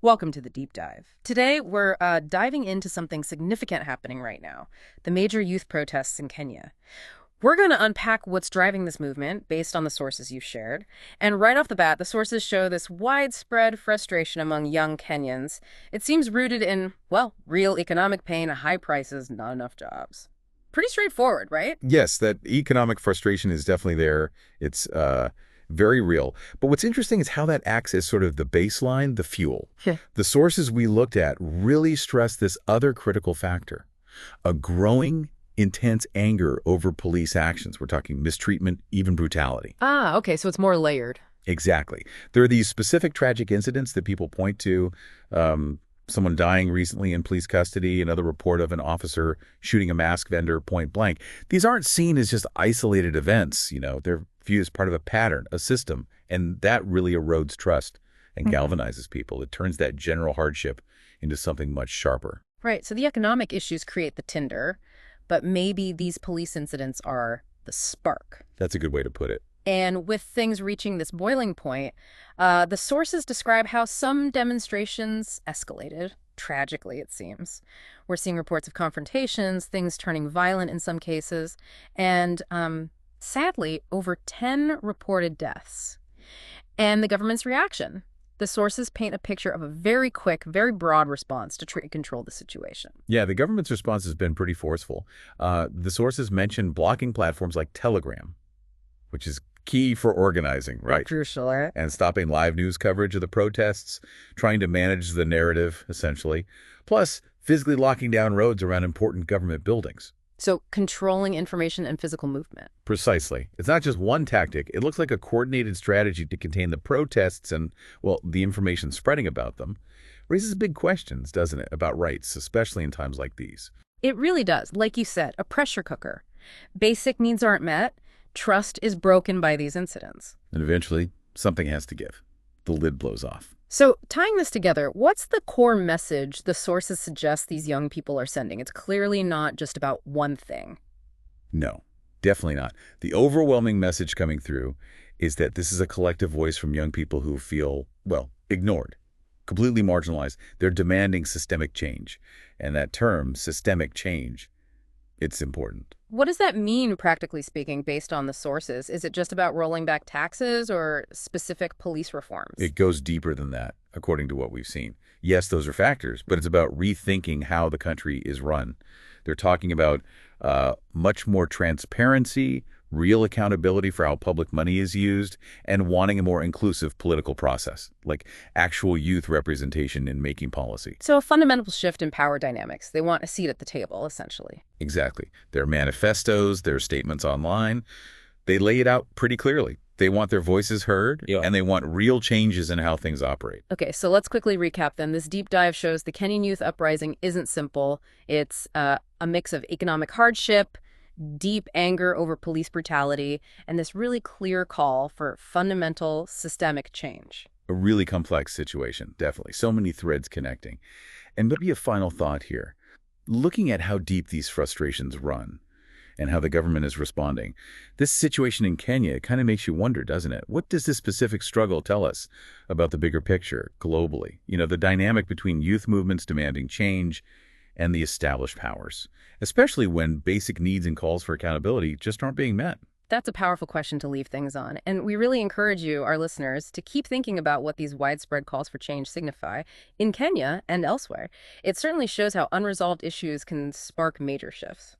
Welcome to the deep dive. Today, we're diving into something significant happening right now, the major youth protests in Kenya. We're going to unpack what's driving this movement based on the sources you've shared. And right off the bat, the sources show this widespread frustration among young Kenyans. It seems rooted in, well, real economic pain, high prices, not enough jobs. Pretty straightforward, right? Yes, that economic frustration is definitely there. It's very real. But what's interesting is how that acts as sort of the baseline, the fuel. Yeah. The sources we looked at really stress this other critical factor, a growing, intense anger over police actions. We're talking mistreatment, even brutality. Ah, okay, so it's more layered. Exactly. There are these specific tragic incidents that people point to, someone dying recently in police custody, another report of an officer shooting a mask vendor point blank. These aren't seen as just isolated events, they're viewed as part of a pattern, a system, and that really erodes trust and galvanizes people. It turns that general hardship into something much sharper. Right, so the economic issues create the tinder, but maybe these police incidents are the spark. That's a good way to put it. And with things reaching this boiling point, the sources describe how some demonstrations escalated, tragically it seems. We're seeing reports of confrontations, things turning violent in some cases, and sadly, over 10 reported deaths. And the government's reaction. The sources paint a picture of a very quick, very broad response to try to control the situation. Yeah, the government's response has been pretty forceful. The sources mention blocking platforms like Telegram, which is key for organizing, right? Crucial, right? And stopping live news coverage of the protests, trying to manage the narrative, essentially. Plus, physically locking down roads around important government buildings. So controlling information and physical movement. Precisely. It's not just one tactic. It looks like a coordinated strategy to contain the protests and, well, the information spreading about them. Raises big questions, doesn't it, about rights, especially in times like these. It really does. Like you said, a pressure cooker. Basic needs aren't met. Trust is broken by these incidents. And eventually, something has to give. The lid blows off. So tying this together, what's the core message the sources suggest these young people are sending? It's clearly not just about one thing. No, definitely not. The overwhelming message coming through is that this is a collective voice from young people who feel, well, ignored, completely marginalized. They're demanding systemic change. And that term, systemic change, it's important. What does that mean, practically speaking, based on the sources? Is it just about rolling back taxes or specific police reforms? It goes deeper than that, according to what we've seen. Yes, those are factors, but it's about rethinking how the country is run. They're talking about much more transparency, real accountability for how public money is used, and wanting a more inclusive political process, like actual youth representation in making policy. So a fundamental shift in power dynamics. They want a seat at the table, essentially. Exactly. Their manifestos, their statements online, they lay it out pretty clearly. They want their voices heard, and they want real changes in how things operate. Okay, so let's quickly recap then. This deep dive shows the Kenyan youth uprising isn't simple. It's a mix of economic hardship, deep anger over police brutality, and this really clear call for fundamental systemic change. A really complex situation, definitely. So many threads connecting. And maybe a final thought here. Looking at how deep these frustrations run and how the government is responding, this situation in Kenya kind of makes you wonder, doesn't it? What does this specific struggle tell us about the bigger picture globally? The dynamic between youth movements demanding change and the established powers, especially when basic needs and calls for accountability just aren't being met. That's a powerful question to leave things on. And we really encourage you, our listeners, to keep thinking about what these widespread calls for change signify in Kenya and elsewhere. It certainly shows how unresolved issues can spark major shifts.